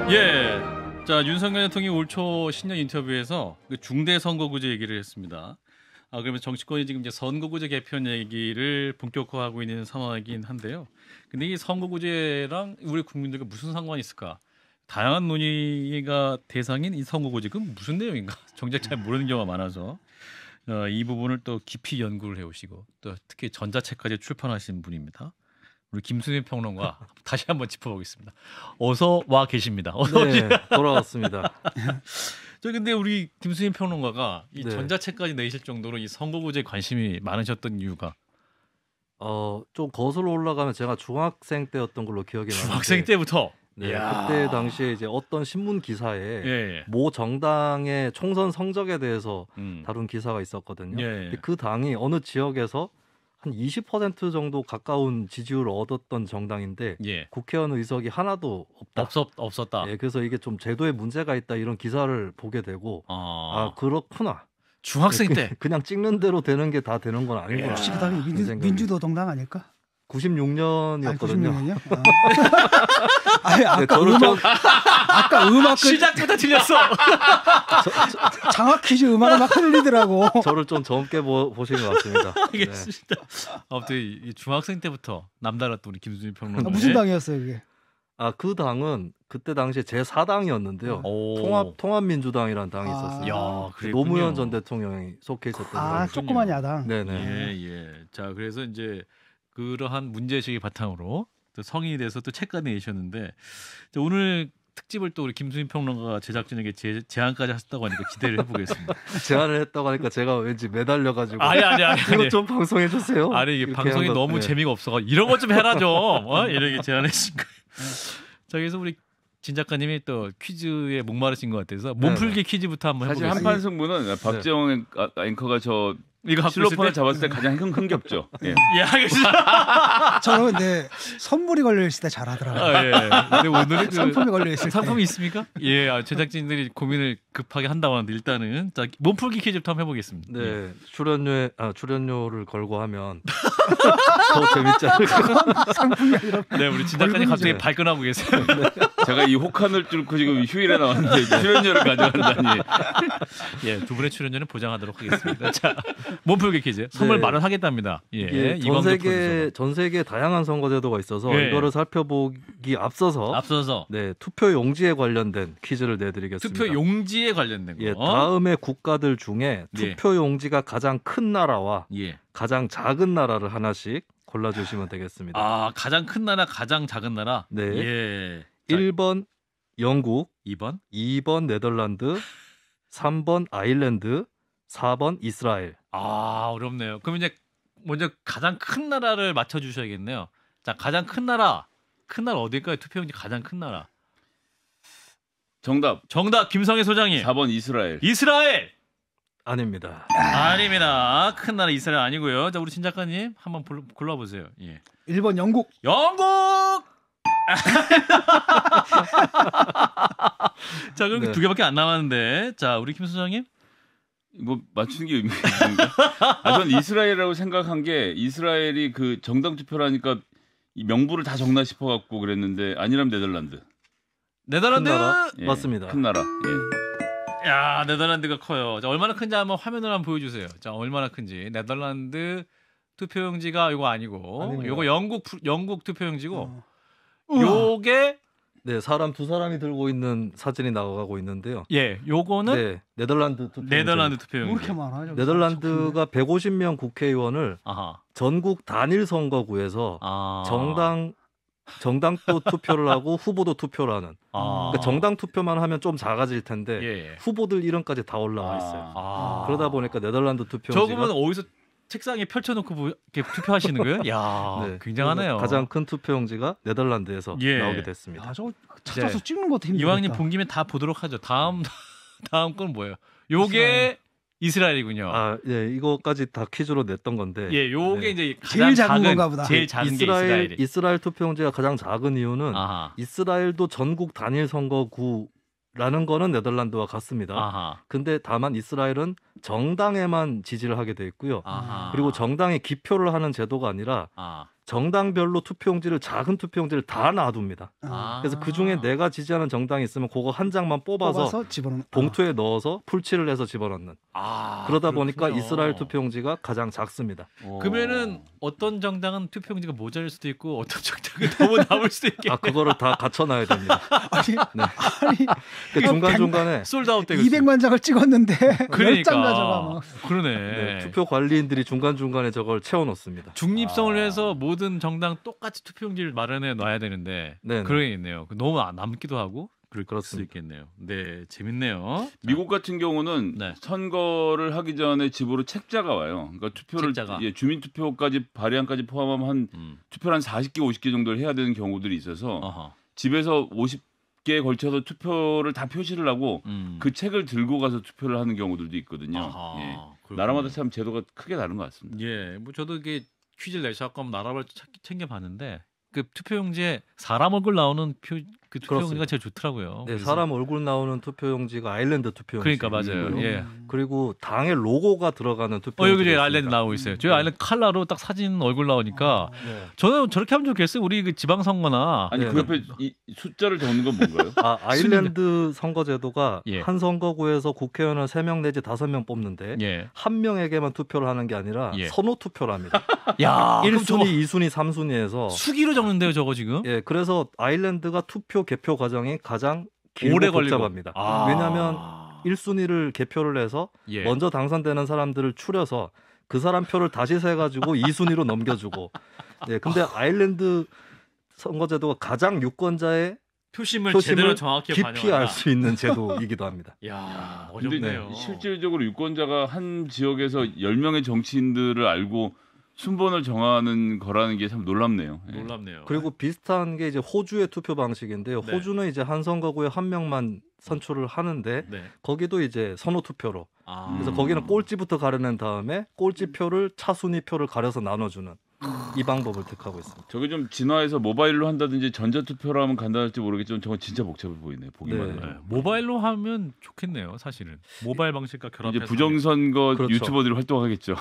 예. 자, 윤석열 대통령이 올 초 신년 인터뷰에서 그 중대 선거구제 얘기를 했습니다. 그러면 정치권이 지금 이제 선거구제 개편 얘기를 본격화하고 있는 상황이긴 한데요. 근데 이 선거구제랑 우리 국민들과 무슨 상관이 있을까? 다양한 논의가 대상인 이 선거구제 그 무슨 내용인가? 정작 잘 모르는 경우가 많아서 이 부분을 또 깊이 연구를 해오시고 또 특히 전자책까지 출판하신 분입니다. 우리 김수민 평론가 다시 한번 짚어보겠습니다. 어서 와 계십니다. 어서 네, 돌아왔습니다. 저 근데 우리 김수민 평론가가 이 네. 전자책까지 내실 정도로 이 선거구제에 관심이 많으셨던 이유가 좀 거슬러 올라가면 제가 중학생 때였던 걸로 기억이 나는데 중학생 때부터. 네, 이야. 그때 당시에 이제 어떤 신문 기사에 예. 모 정당의 총선 성적에 대해서 다룬 기사가 있었거든요. 예. 근데 그 당이 어느 지역에서 한 20% 정도 가까운 지지율을 얻었던 정당인데 예. 국회의원 의석이 하나도 없다. 없었다. 예, 그래서 이게 좀 제도에 문제가 있다 이런 기사를 보게 되고 그렇구나. 중학생 때. 그냥 찍는 대로 되는 게 다 되는 건 아니구나. 혹시 그 당이 민주도 동당 아닐까? 96년이었거든요. 96년이요? 아까 저를 아까 음악 시작부터 틀렸어. 장학 퀴즈 음악을 막 흘리더라고. 저를 좀 젊게 보신 것 같습니다. 알겠습니다. 아무튼 이 중학생 때부터 남달랐던 우리 김수민 평론가. 무슨 당이었어요 그게? 그 당은 그때 당시에 제4당이었는데요. 통합민주당이라는 당이 있었어요. 야, 노무현 전 대통령이 속해 있었던 당. 조그만 야당. 네네. 예. 자, 그래서 이제 그러한 문제의식의 바탕으로 또 성인이 돼서 또 책까지 내셨는데 오늘 특집을 또 우리 김수민 평론가가 제작진에게 제안까지 하셨다고 하니까 기대를 해보겠습니다. 제안을 했다고 하니까 제가 왠지 매달려가지고 아니. 이거 좀 방송해 주세요. 아니 이게 방송이 너무 재미가 없어서 이런 것 좀 해라 좀 이렇게 제안했신 거예요. 자, 그래서 우리 진 작가님이 또 퀴즈에 목마르신 것 같아서 몸풀기 퀴즈부터 한번 사실 해보겠습니다. 한판 승부는 박재영 앵커가 저 이거 실로폰을 잡았을 때 가장 흥겹죠. 예. 예, 알겠습니다. 저는 근데 선물이 걸려 있을 때 잘하더라고요. 예. 근데 오늘은 상품이 걸려 있을 때. 상품이 있습니까? 예, 제작진들이 고민을 급하게 한다고 하는데 일단은 자, 몸풀기 퀴즈부터 한번 해보겠습니다. 네, 예. 출연료를 걸고 하면 더 재밌지 않을까? 상품이 아니라. 네, 우리 진 작가님 갑자기 발끈하고 계세요. 제가 이 혹한을 뚫고 지금 휴일에 나왔는데 출연료를 가져간다니. 예, 두 분의 출연료는 보장하도록 하겠습니다. 자, 몸풀기 퀴즈 선물 마련하겠답니다. 예, 전 세계 다양한 선거제도가 있어서 이거를 살펴보기 앞서서 네, 투표 용지에 관련된 퀴즈를 내드리겠습니다. 투표 용지에 관련된 거. 예, 다음의 국가들 중에 투표 용지가 가장 큰 나라와 가장 작은 나라를 하나씩 골라주시면 되겠습니다. 가장 큰 나라, 가장 작은 나라. 네. 예. 1번 영국, 2번 네덜란드, 3번 아일랜드, 4번 이스라엘. 어렵네요. 그럼 이제 먼저 가장 큰 나라를 맞춰주셔야겠네요. 자, 가장 큰 나라 어딜까요? 투표용지 가장 큰 나라. 정답 김성애 소장님. 4번 이스라엘. 아닙니다. 아닙니다. 큰 나라 이스라엘 아니고요. 자, 우리 진 작가님 한번 골라보세요. 예. 1번 영국. 자, 그럼 두 개밖에 안 남았는데, 자, 우리 김 소장님. 뭐 맞추는 게 의미가 있습니까? 전 이스라엘이라고 생각한 게 이스라엘이 그 정당 투표를 하니까 이 명부를 다 적나 싶어갖고 그랬는데 아니라면 네덜란드. 큰 나라? 예, 맞습니다. 큰 나라. 예. 야, 네덜란드가 커요. 자, 얼마나 큰지 한번 화면을 한번 보여주세요. 자, 얼마나 큰지. 네덜란드 투표용지가 이거 아니고, 이거 영국 투표용지고, 요게 네, 사람 두 사람이 들고 있는 사진이 나가고 있는데요. 예, 요거는 네덜란드 투표용지. 투표용지. 이렇게 많아요. 네덜란드가 150명 국회의원을 전국 단일 선거구에서 정당도 투표를 하고 후보도 투표를 하는. 그러니까 정당 투표만 하면 좀 작아질 텐데 후보들 이름까지 다 올라와 있어요. 그러다 보니까 네덜란드 투표용지가 저거는 어디서 책상에 펼쳐놓고 이렇게 투표하시는 거예요? 야, 굉장하네요. 가장 큰 투표용지가 네덜란드에서 나오게 됐습니다. 저거 찾아서 찍는 것도 힘들겠다. 이왕님 본 김에 다 보도록 하죠. 다음 건 뭐예요? 요게 이스라엘이군요. 이거까지 다 퀴즈로 냈던 건데. 예, 요게 이제 제일 작은 건가 보다. 제일 작은 게 이스라엘 투표용지가 가장 작은 이유는 이스라엘도 전국 단일 선거구라는 거는 네덜란드와 같습니다. 근데 다만 이스라엘은 정당에만 지지를 하게 돼 있고요. 그리고 정당에 기표를 하는 제도가 아니라 정당별로 투표용지를 작은 투표용지를 다 놔둡니다. 아. 그래서 그 중에 내가 지지하는 정당이 있으면 그거 한 장만 뽑아서 집어넣는 봉투에 넣어서 풀칠을 해서 집어넣는. 그러다 보니까 이스라엘 투표용지가 가장 작습니다. 그러면은 어떤 정당은 투표용지가 모자랄 수도 있고 어떤 정당은 너무 남을 수도 있겠네. 그거를 다 갖춰놔야 됩니다. 아니 중간 중간에 솔드아웃 되겠어요. 200만 장을 찍었는데 그러니까 10장 가져가 뭐. 그러네. 투표 관리인들이 중간 중간에 저걸 채워놓습니다. 중립성을 위해서 모든 정당 똑같이 투표용지를 마련해 놔야 되는데 그러겠네요. 너무 남기도 하고 그럴 수 있겠네요. 네, 재밌네요. 미국 같은 경우는 선거를 하기 전에 집으로 책자가 와요. 그러니까 투표를 주민 투표까지 발의안까지 포함하면 한 투표를 한 40개, 50개 정도를 해야 되는 경우들이 있어서 집에서 50개에 걸쳐서 투표를 다 표시를 하고 그 책을 들고 가서 투표를 하는 경우들도 있거든요. 나라마다 참 제도가 크게 다른 것 같습니다. 예, 뭐 저도 이게 퀴즈를 내셔서 나라별 챙겨봤는데 그 투표용지에 사람 얼굴 나오는 그 투표용지가 제일 좋더라고요. 네, 사람 얼굴 나오는 투표용지가 아일랜드 투표용지. 그러니까 맞아요. 예. 그리고 당의 로고가 들어가는 투표용지. 여기 아일랜드 나오고 있어요. 저희 아일랜드 컬러로 딱 사진 얼굴 나오니까 저는 저렇게 하면 좋겠어요. 우리 그 지방선거나. 아니 그 옆에 이 숫자를 적는 건 뭔가요? 아일랜드 선거제도가 한 선거구에서 국회의원을 3명 내지 5명 뽑는데 한 명에게만 투표를 하는 게 아니라 선호 투표를 합니다. 야, 1순위, 2순위, 3순위에서 수기로 적는데요, 저거 지금? 예, 그래서 아일랜드가 투표 개표 과정이 가장 오래 복잡합니다. 왜냐하면 1순위를 개표를 해서 먼저 당선되는 사람들을 추려서 그 사람 표를 다시 세가지고 2순위로 넘겨주고. 근데 아일랜드 선거제도가 가장 유권자의 표심을 제대로 정확히 깊이 알 수 있는 제도이기도 합니다. 야, 어렵네요. 실질적으로 유권자가 한 지역에서 10명의 정치인들을 알고 순번을 정하는 거라는 게 참 놀랍네요. 놀랍네요. 그리고 비슷한 게 이제 호주의 투표 방식인데요. 호주는 이제 한 선거구에 한 명만 선출을 하는데 거기도 이제 선호 투표로. 그래서 거기는 꼴찌부터 가려낸 다음에 꼴찌표를 차순위 표를 가려서 나눠주는 이 방법을 택하고 있습니다. 저게 좀 진화해서 모바일로 한다든지 전자투표로 하면 간단할지 모르겠지만 저건 진짜 복잡해 보이네요. 보기만 해도. 모바일로 하면 좋겠네요. 사실은 모바일 방식과 결합해서 이제 부정선거 유튜버들이 활동하겠죠.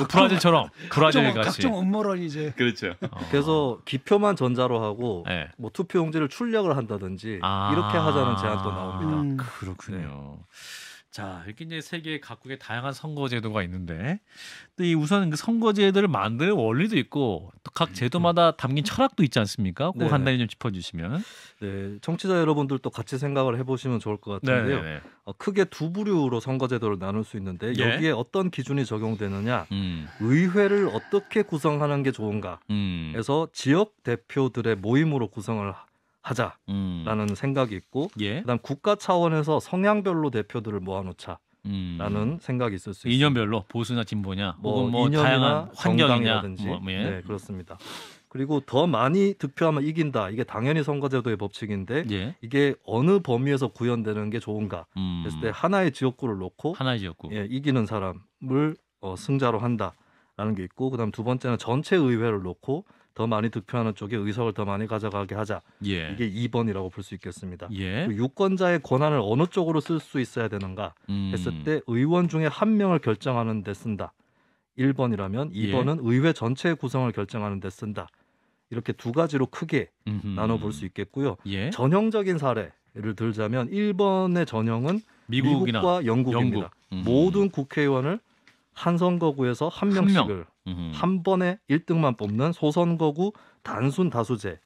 브라질처럼 브라질 같이 각종 음모론이 이제 그렇죠. 그래서 기표만 전자로 하고 뭐 투표용지를 출력을 한다든지 이렇게 하자는 제안도 나옵니다. 그렇군요. 자, 이렇게 이제 세계 각국의 다양한 선거제도가 있는데, 또 이 우선 그 선거제도를 만드는 원리도 있고, 또 각 제도마다 담긴 철학도 있지 않습니까? 그거 간단히 좀 짚어주시면. 네, 청취자 여러분들도 같이 생각을 해보시면 좋을 것 같은데요. 크게 두 부류로 선거제도를 나눌 수 있는데 여기에 어떤 기준이 적용되느냐, 의회를 어떻게 구성하는 게 좋은가, 해서 지역 대표들의 모임으로 구성을 하자라는 생각이 있고, 그다음 국가 차원에서 성향별로 대표들을 모아놓자라는 생각이 있을 수 있습니다. 이념별로 보수나 진보냐, 혹은 뭐 다양한 환경이냐든지. 네, 그렇습니다. 그리고 더 많이 득표하면 이긴다. 이게 당연히 선거제도의 법칙인데 이게 어느 범위에서 구현되는 게 좋은가 했을 때 하나의 지역구를 놓고 이기는 사람을 승자로 한다라는 게 있고, 그다음 두 번째는 전체 의회를 놓고 더 많이 득표하는 쪽에 의석을 더 많이 가져가게 하자. 이게 2번이라고 볼 수 있겠습니다. 그리고 유권자의 권한을 어느 쪽으로 쓸 수 있어야 되는가 했을 때 의원 중에 한 명을 결정하는 데 쓴다. 1번이라면 2번은 의회 전체의 구성을 결정하는 데 쓴다. 이렇게 두 가지로 크게 나눠볼 수 있겠고요. 전형적인 사례를 들자면 1번의 전형은 미국과 영국입니다. 모든 국회의원을 한 선거구에서 한 명씩을 한 번에 1등만 뽑는 소선거구 단순 다수제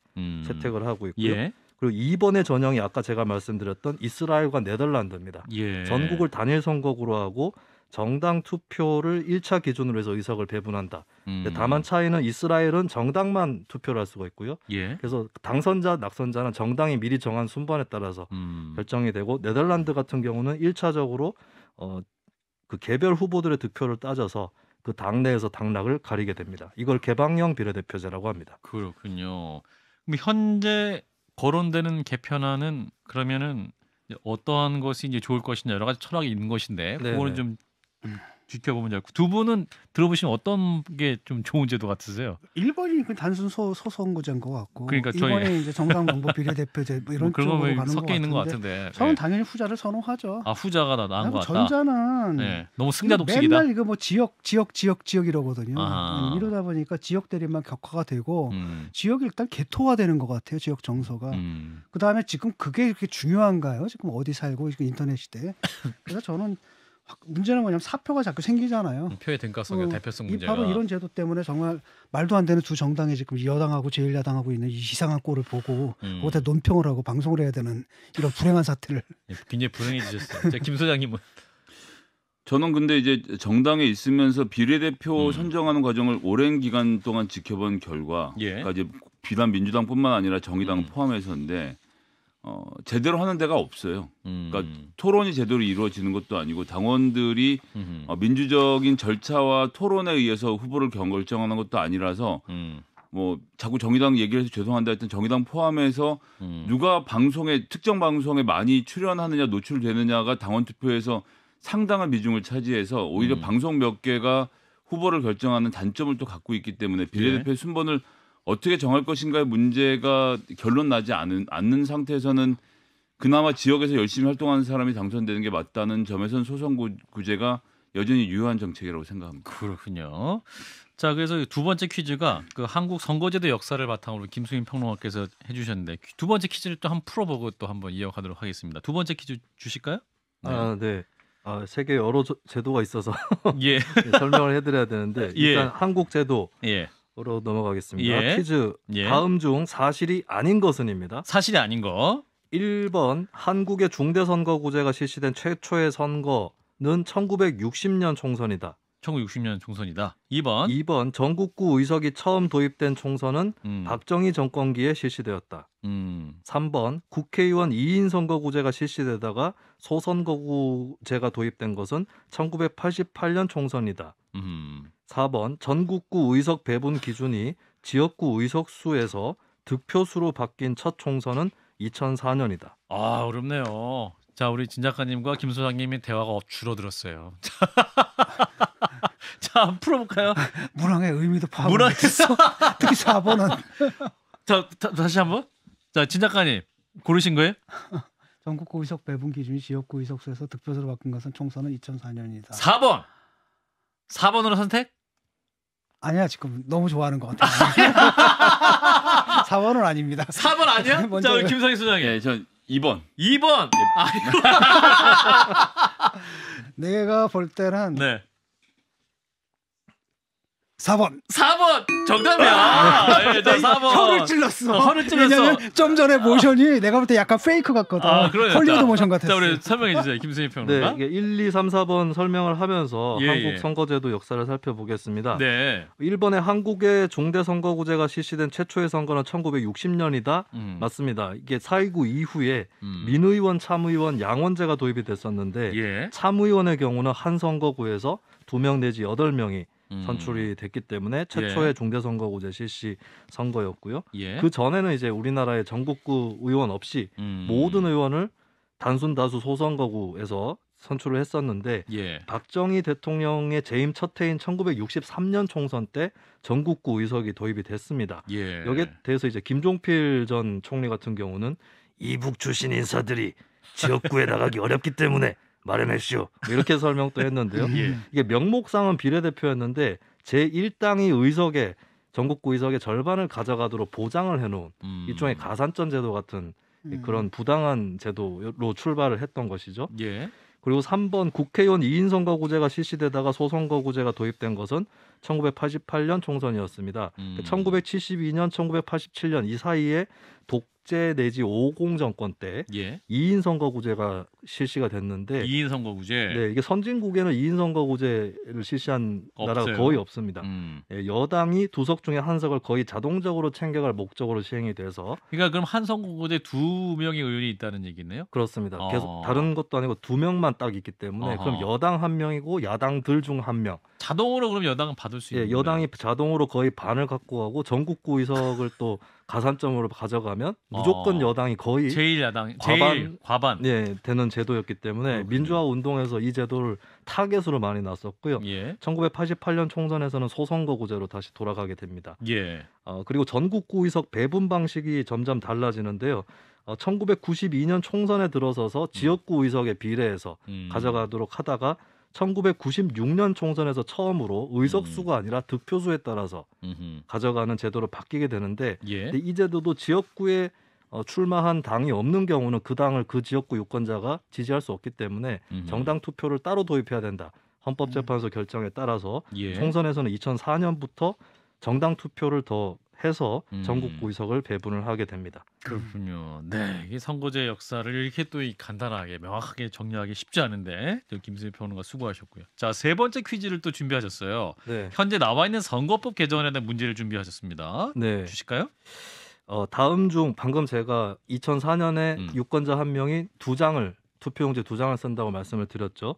채택을 하고 있고요. 그리고 2번의 전형이 아까 제가 말씀드렸던 이스라엘과 네덜란드입니다. 전국을 단일 선거구로 하고 정당 투표를 1차 기준으로 해서 의석을 배분한다. 다만 차이는 이스라엘은 정당만 투표를 할 수가 있고요. 그래서 당선자, 낙선자는 정당이 미리 정한 순번에 따라서 결정이 되고, 네덜란드 같은 경우는 1차적으로 그 개별 후보들의 득표를 따져서 그 당내에서 당락을 가리게 됩니다. 이걸 개방형 비례대표제라고 합니다. 그렇군요. 그럼 현재 거론되는 개편안은 그러면은 어떠한 것이 이제 좋을 것이냐, 여러 가지 철학이 있는 것인데 그거는 좀 지켜보면 잘. 두 분은 들어보시면 어떤 게 좀 좋은 제도 같으세요? 1번이 그 단순 소선거제인 것 같고, 그러니까 2번이 이제 정당정보 비례대표제 뭐 이런 그런 쪽으로 가는 섞여 있는 것 것 같은데, 같은데. 저는 당연히 후자를 선호하죠. 아 후자가 나은 것 같다. 전자는 네. 너무 승자 독식이다. 맨날 이거 뭐 지역 이러거든요. 이러다 보니까 지역들이만 격화가 되고 지역이 일단 개토화되는 것 같아요. 지역 정서가. 그 다음에 지금 그게 이렇게 중요한가요? 지금 어디 살고 인터넷 시대에. 그래서 저는 문제는 뭐냐면 사표가 자꾸 생기잖아요. 표의 등가성과 대표성 문제가. 바로 이런 제도 때문에 정말 말도 안 되는 두 정당이 지금 여당하고 제1야당하고 있는 이 이상한 꼴을 보고 그것에 논평을 하고 방송을 해야 되는 이런 불행한 사태를. 굉장히 불행해지셨어요. 김 소장님은. 저는 근데 이제 정당에 있으면서 비례대표 선정하는 과정을 오랜 기간 동안 지켜본 결과, 그러니까 이제 비단 민주당뿐만 아니라 정의당 포함해서인데 제대로 하는 데가 없어요. 그러니까 토론이 제대로 이루어지는 것도 아니고 당원들이 민주적인 절차와 토론에 의해서 후보를 결정하는 것도 아니라서 뭐 자꾸 정의당 얘기를 해서 죄송한데 하여튼 정의당 포함해서 누가 특정 방송에 많이 출연하느냐 노출되느냐가 당원 투표에서 상당한 비중을 차지해서 오히려 방송 몇 개가 후보를 결정하는 단점을 또 갖고 있기 때문에 비례대표의 순번을 어떻게 정할 것인가의 문제가 결론 나지 않는 상태에서는 그나마 지역에서 열심히 활동하는 사람이 당선되는 게 맞다는 점에서는 소선구제가 여전히 유효한 정책이라고 생각합니다. 그렇군요. 자, 그래서 두 번째 퀴즈가 그 한국 선거제도 역사를 바탕으로 김수민 평론가께서 해주셨는데 두 번째 퀴즈를 또 한번 풀어보고 또 한번 이어가도록 하겠습니다. 두 번째 퀴즈 주실까요? 네. 네. 세계 여러 제도가 있어서 예. 설명을 해드려야 되는데 일단 한국 제도. 으로 넘어가겠습니다. 퀴즈 다음 중 사실이 아닌 것은입니다. 사실이 아닌 거. 1번 한국의 중대선거구제가 실시된 최초의 선거는 1960년 총선이다. 1960년 총선이다. 2번 전국구 의석이 처음 도입된 총선은 박정희 정권기에 실시되었다. 3번 국회의원 2인 선거구제가 실시되다가 소선거구제가 도입된 것은 1988년 총선이다. 4번 전국구 의석 배분 기준이 지역구 의석 수에서 득표수로 바뀐 첫 총선은 2004년이다. 아, 어렵네요. 자, 우리 진 작가님과 김 소장님의 대화가 줄어들었어요. 자, 한번 풀어볼까요? 문항의 의미도 파악을 못했어. 특히 4번은. 자, 다시 한번. 자, 진 작가님 고르신 거예요? 전국구 의석 배분 기준이 지역구 의석 수에서 득표수로 바뀐 것은 총선은 2004년이다. 4번으로 선택? 아니야, 지금 너무 좋아하는 것 같아요. 4번은 아닙니다. 4번 아니야? 자, 우리 김성희 소장님. 네, 전 2번. 2번. 내가 볼 때는 4번. 정답이야. 자, 4번. 혀를 찔렀어. 왜냐면 좀 전에 모션이 내가 볼 때 약간 페이크 같거든. 헐리우드 모션 같았어. 자, 우리 설명해 주세요. 김수희 평론가. 네, 1, 2, 3, 4번 설명을 하면서 한국 선거제도 역사를 살펴보겠습니다. 1번에 한국의 중대선거구제가 실시된 최초의 선거는 1960년이다. 맞습니다. 이게 4.29 이후에 민의원, 참의원, 양원제가 도입이 됐었는데 참의원의 경우는 한 선거구에서 2명 내지 8명이 선출이 됐기 때문에 최초의 중대선거구제 실시 선거였고요. 그 전에는 이제 우리나라의 전국구 의원 없이 모든 의원을 단순 다수 소선거구에서 선출을 했었는데 박정희 대통령의 재임 첫 해인 1963년 총선 때 전국구 의석이 도입이 됐습니다. 여기에 대해서 이제 김종필 전 총리 같은 경우는 이북 출신 인사들이 지역구에 나가기 어렵기 때문에 마련했쇼. 이렇게 설명도 했는데요. 이게 명목상은 비례대표였는데 제1당이 의석의 전국구 의석의 절반을 가져가도록 보장을 해놓은 일종의 가산점 제도 같은 그런 부당한 제도로 출발을 했던 것이죠. 그리고 3번 국회의원 2인 선거구제가 실시되다가 소선거구제가 도입된 것은 1988년 총선이었습니다. 1972년, 1987년 이 사이에 독재 내지 5.50 정권 때 2인 선거구제가 실시가 됐는데 2인 선거구제. 네, 이게 선진국에는 2인 선거구제를 실시한 나라가 없어요. 거의 없습니다. 여당이 2석 중에 1석을 거의 자동적으로 챙겨갈 목적으로 시행이 돼서 그러니까 그럼 한 선거구제 2명의 의원이 있다는 얘기네요? 그렇습니다. 계속 다른 것도 아니고 2명만 딱 있기 때문에 그럼 여당 1명이고 야당들 중 1명. 자동으로 그럼 여당은 받을 수 있는 거예요? 여당이 자동으로 거의 반을 갖고 가고 전국구 의석을 또 가산점으로 가져가면 무조건 여당이 거의 제일 과반 되는 제도였기 때문에 민주화 운동에서 이 제도를 타겟으로 많이 놨었고요. 1988년 총선에서는 소선거구제로 다시 돌아가게 됩니다. 그리고 전국구 의석 배분 방식이 점점 달라지는데요. 1992년 총선에 들어서서 지역구 의석에 비례해서 가져가도록 하다가 1996년 총선에서 처음으로 의석수가 아니라 득표수에 따라서 가져가는 제도로 바뀌게 되는데 근데 이 제도도 지역구에 출마한 당이 없는 경우는 그 당을 그 지역구 유권자가 지지할 수 없기 때문에 정당 투표를 따로 도입해야 된다. 헌법재판소 결정에 따라서 총선에서는 2004년부터 정당 투표를 더 해서 전국구 의석을 배분을 하게 됩니다. 그렇군요. 네, 이 선거제 역사를 이렇게 또 간단하게 명확하게 정리하기 쉽지 않은데 김수희 평론가 수고하셨고요. 자, 세 번째 퀴즈를 또 준비하셨어요. 네. 현재 나와 있는 선거법 개정안에 대한 문제를 준비하셨습니다. 네. 주실까요? 다음 중 방금 제가 2004년에 유권자 한 명이 투표용지 2장을 쓴다고 말씀을 드렸죠.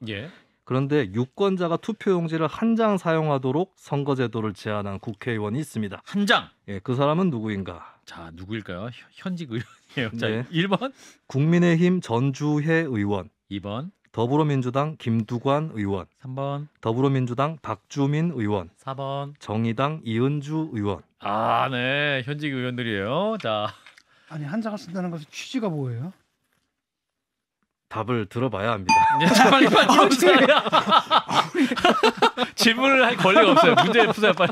그런데 유권자가 투표용지를 한 장 사용하도록 선거제도를 제안한 국회의원이 있습니다. 한 장? 그 사람은 누구인가? 자, 누구일까요? 현직 의원이에요. 자, 1번 국민의힘 전주혜 의원, 2번 더불어민주당 김두관 의원, 3번 더불어민주당 박주민 의원, 4번 정의당 이은주 의원. 아, 네, 현직 의원들이에요. 자, 아니 한 장을 쓴다는 것은 취지가 뭐예요? 답을 들어봐야 합니다. 빨리 질문을 할 권리가 없어요. 문제 푸세요 빨리.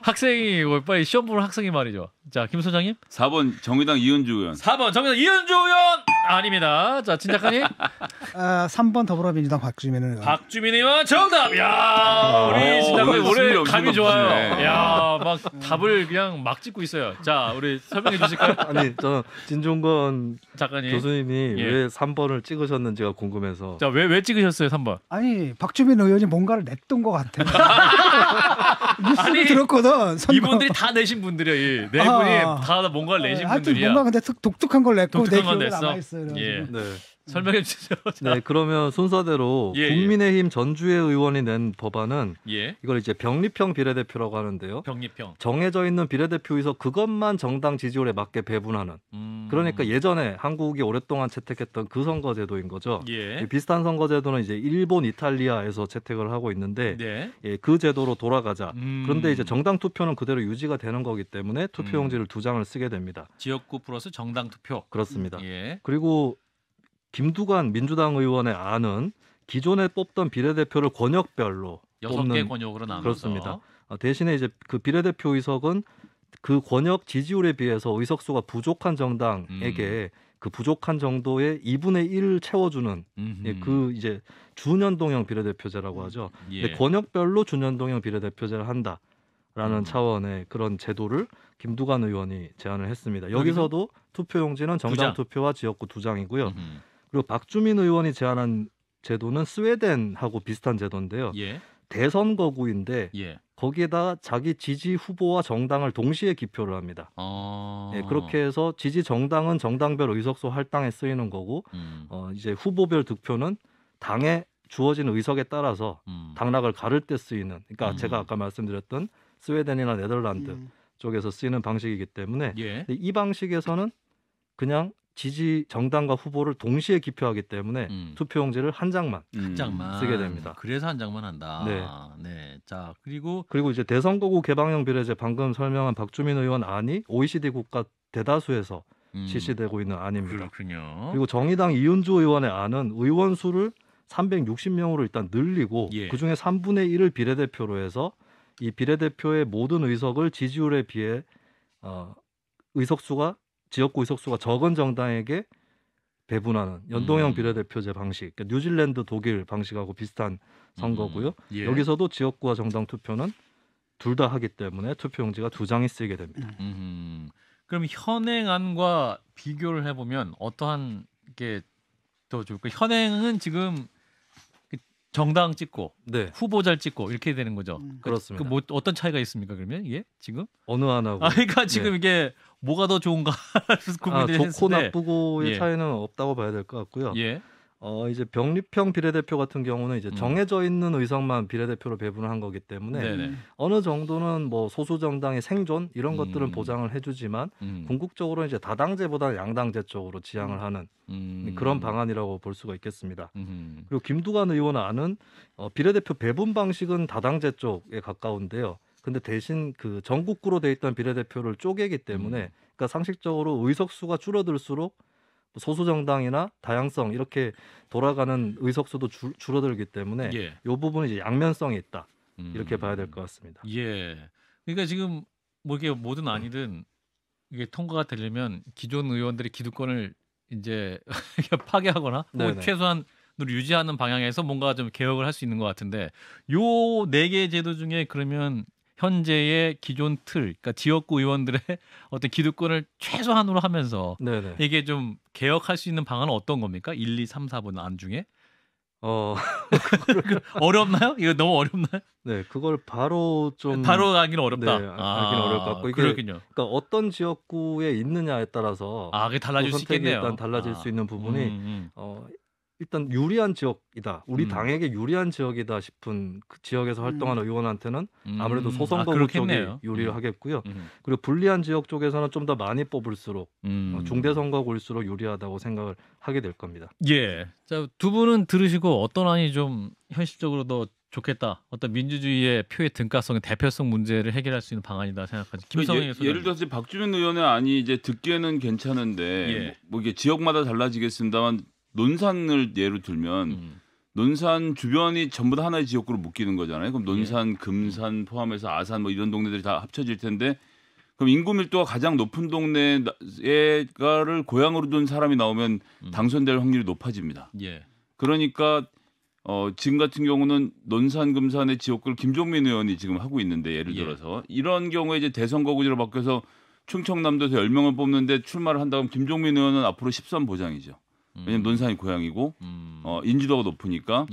학생이 빨리 시험 보는 학생이 말이죠. 자, 김 소장님. 4번 정의당 이은주 의원. 4번 정의당 이은주 의원 아닙니다. 자, 진 작가님. 3번 더불어민주당 박주민 의원. 박주민 의원 정답. 야, 우리 진 작가님 올해 감이 좋아요. 야, 막 답을 그냥 막 짓고 있어요. 자, 우리 설명해 주실까요? 아니, 저는 진중권 작가님 교수님이 왜 3번을 찍으셨는지가 궁금해서. 자, 왜 찍으셨어요 3번? 아니, 박주민 의원이 뭔가를 냈던 것 같아요. 뉴스를 들었거든. 이분들이 다 내신 분들이에요. 네 분이 다 뭔가를 내신 분들이야. 뭔가 근데 독특한 걸 냈고 내 독특한 기억에 건 남아있어요. 네. 설명해 주시죠. 네, 그러면 순서대로 국민의힘 전주혜 의원이 낸 법안은 이걸 이제 병립형 비례대표라고 하는데요. 병립형. 정해져 있는 비례대표 의석 그것만 정당 지지율에 맞게 배분하는. 그러니까 예전에 한국이 오랫동안 채택했던 그 선거제도인 거죠. 비슷한 선거제도는 이제 일본, 이탈리아에서 채택을 하고 있는데 그 제도로 돌아가자. 그런데 이제 정당 투표는 그대로 유지가 되는 거기 때문에 투표용지를 2장을 쓰게 됩니다. 지역구 플러스 정당 투표. 그렇습니다. 그리고 김두관 민주당 의원의 안은 기존에 뽑던 비례대표를 권역별로 6개 권역으로 나눠서 그렇습니다. 대신에 이제 그 비례대표 의석은 그 권역 지지율에 비해서 의석수가 부족한 정당에게 그 부족한 정도의 2분의 1을 채워주는 그 이제 준연동형 비례대표제라고 하죠. 근데 권역별로 준연동형 비례대표제를 한다라는 차원의 그런 제도를 김두관 의원이 제안을 했습니다. 여기서도 투표용지는 정당 투표와 지역구 2장이고요. 그리고 박주민 의원이 제안한 제도는 스웨덴하고 비슷한 제도인데요. 대선거구인데 거기에다 자기 지지 후보와 정당을 동시에 기표를 합니다. 그렇게 해서 지지 정당은 정당별 의석수 할당에 쓰이는 거고 이제 후보별 득표는 당에 주어진 의석에 따라서 당락을 가를 때 쓰이는. 그러니까 제가 아까 말씀드렸던 스웨덴이나 네덜란드 쪽에서 쓰이는 방식이기 때문에 이 방식에서는 그냥 지지 정당과 후보를 동시에 기표하기 때문에 투표용지를 한 장만 쓰게 됩니다. 그래서 한 장만 한다. 네. 자, 그리고 이제 대선거구 개방형 비례제 방금 설명한 박주민 의원 안이 OECD 국가 대다수에서 실시되고 있는 안입니다. 그렇군요. 그리고 정의당 이은주 의원의 안은 의원 수를 360명으로 일단 늘리고 그중에 3분의 1을 비례대표로 해서 이 비례대표의 모든 의석을 지지율에 비해 지역구 의석수가 적은 정당에게 배분하는 연동형 비례대표제 방식, 그러니까 뉴질랜드, 독일 방식하고 비슷한 선거고요. 여기서도 지역구와 정당 투표는 둘 다 하기 때문에 투표용지가 2장이 쓰이게 됩니다. 그럼 현행안과 비교를 해보면 어떠한 게 더 좋을까요? 현행은 지금 정당 찍고 후보자를 찍고 이렇게 되는 거죠. 그렇습니다. 뭐 어떤 차이가 있습니까? 그러면 이게 지금 어느 하나고? 그러니까 지금 이게 뭐가 더 좋은가 고민을 좋고 나쁘고의 차이는 없다고 봐야 될 것 같고요. 이제 병립형 비례대표 같은 경우는 이제 정해져 있는 의석만 비례대표로 배분을 한 거기 때문에 어느 정도는 뭐 소수 정당의 생존 이런 것들은 보장을 해주지만 궁극적으로 이제 다당제보다 양당제 쪽으로 지향을 하는 그런 방안이라고 볼 수가 있겠습니다. 그리고 김두관 의원 안은 비례대표 배분 방식은 다당제 쪽에 가까운데요. 근데 대신 그 전국구로 돼 있던 비례대표를 쪼개기 때문에 그러니까 상식적으로 의석수가 줄어들수록 소수 정당이나 다양성 이렇게 돌아가는 의석수도 줄어들기 때문에 이 부분은 이제 양면성이 있다 이렇게 봐야 될 것 같습니다. 예. 그러니까 지금 뭐 이게 뭐든 아니든 이게 통과가 되려면 기존 의원들의 기득권을 이제 파괴하거나 혹은 최소한 유지하는 방향에서 뭔가 좀 개혁을 할 수 있는 것 같은데 요 4개 제도 중에 그러면 현재의 기존 틀, 그러니까 지역구 의원들의 어떤 기득권을 최소한으로 하면서 이게 좀 개혁할 수 있는 방안은 어떤 겁니까? 1, 2, 3, 4번 안 중에? 어렵나요? 이거 너무 어렵나요? 네, 그걸 바로 하기는 어렵다. 하기는 어려울 것 같고 그렇군요. 그러니까 어떤 지역구에 있느냐에 따라서 그게 달라질 수 있겠네요. 일단 달라질 수 있는 부분이 일단 유리한 지역이다. 우리 당에게 유리한 지역이다 싶은 그 지역에서 활동하는 의원한테는 아무래도 소선거구 쪽이 유리하겠고요. 그리고 불리한 지역 쪽에서는 좀 더 많이 뽑을수록 중대선거구일수록 유리하다고 생각을 하게 될 겁니다. 예. 자, 두 분은 들으시고 어떤 안이 좀 현실적으로 더 좋겠다. 어떤 민주주의의 표의 등가성, 대표성 문제를 해결할 수 있는 방안이다 생각하지. 예를 들어서 박주민 의원의 안이 이제 듣기에는 괜찮은데 뭐 이게 지역마다 달라지겠습니다만 논산을 예로 들면 논산 주변이 전부 다 하나의 지역구로 묶이는 거잖아요. 그럼 논산, 금산 포함해서 아산 뭐 이런 동네들이 다 합쳐질 텐데 그럼 인구 밀도가 가장 높은 동네를 고향으로 둔 사람이 나오면 당선될 확률이 높아집니다. 그러니까 지금 같은 경우는 논산, 금산의 지역구를 김종민 의원이 지금 하고 있는데 예를 들어서 이런 경우에 이제 대선거구제로 바뀌어서 충청남도에서 10명을 뽑는데 출마를 한다면 김종민 의원은 앞으로 10선 보장이죠. 왜냐하면 논산이 고향이고 인지도가 높으니까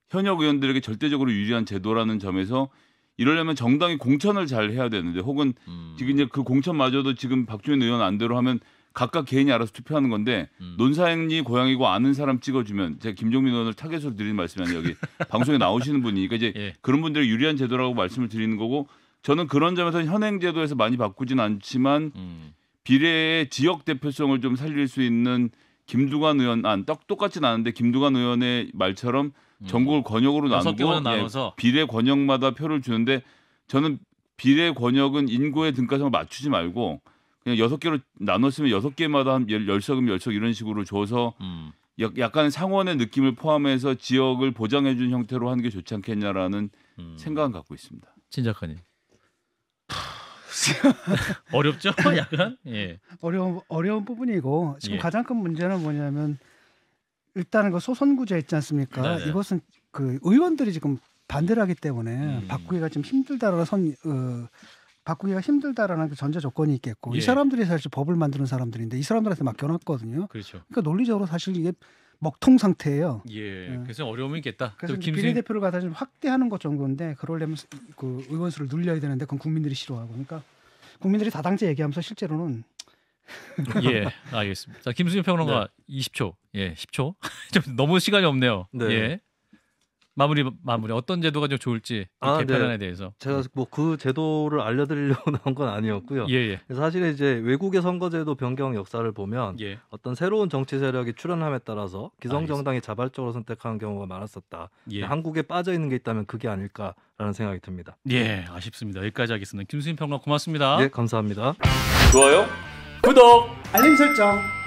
현역 의원들에게 절대적으로 유리한 제도라는 점에서 이러려면 정당이 공천을 잘 해야 되는데 혹은 지금 이제 그 공천마저도 지금 박주민 의원 안대로 하면 각각 개인이 알아서 투표하는 건데 논산이 고향이고 아는 사람 찍어주면 제가 김종민 의원을 타겟으로 드리는 말씀이 아니라 여기 방송에 나오시는 분이니까 이제 그런 분들이 유리한 제도라고 말씀을 드리는 거고 저는 그런 점에서 현행 제도에서 많이 바꾸진 않지만 비례의 지역 대표성을 좀 살릴 수 있는 김두관 의원 안 똑같진 않은데 김두관 의원의 말처럼 전국을 권역으로 나누고 비례 권역마다 표를 주는데 저는 비례 권역은 인구의 등가성을 맞추지 말고 그냥 6개로 나눴으면 6개마다 한 10석이면 10석 이런 식으로 줘서 약간 상원의 느낌을 포함해서 지역을 보장해 준 형태로 하는 게 좋지 않겠냐라는 생각은 갖고 있습니다. 진 작가님. 어렵죠? 약간 어려운 부분이고 지금 가장 큰 문제는 뭐냐면 일단은 그 소선구제 있지 않습니까? 이것은 그 의원들이 지금 반대를 하기 때문에 바꾸기가 좀 힘들다라는 바꾸기가 힘들다라는 그 전제 조건이 있겠고 이 사람들이 사실 법을 만드는 사람들인데 이 사람들한테 맡겨놨거든요. 그렇죠. 그러니까 논리적으로 사실 이게 먹통 상태예요. 그래서 어려움이 있겠다. 그래서 비례대표를 갖다 좀 확대하는 것 정도인데 그러려면 그 의원 수를 늘려야 되는데 그건 국민들이 싫어하고 그러니까 국민들이 다당제 얘기하면서 실제로는 알겠습니다. 자, 김수진 평론가 20초, 10초. 좀 너무 시간이 없네요. 마무리 어떤 제도가 좀 좋을지 개편안에 대해서 제가 뭐 그 제도를 알려드리려고 나온 건 아니었고요. 그래서 사실 이제 외국의 선거제도 변경 역사를 보면 어떤 새로운 정치 세력이 출현함에 따라서 기성 정당이 자발적으로 선택하는 경우가 많았었다. 한국에 빠져 있는 게 있다면 그게 아닐까라는 생각이 듭니다. 아쉽습니다. 여기까지 하겠습니다. 김수진 평론가 고맙습니다. 감사합니다. 좋아요, 구독, 알림 설정.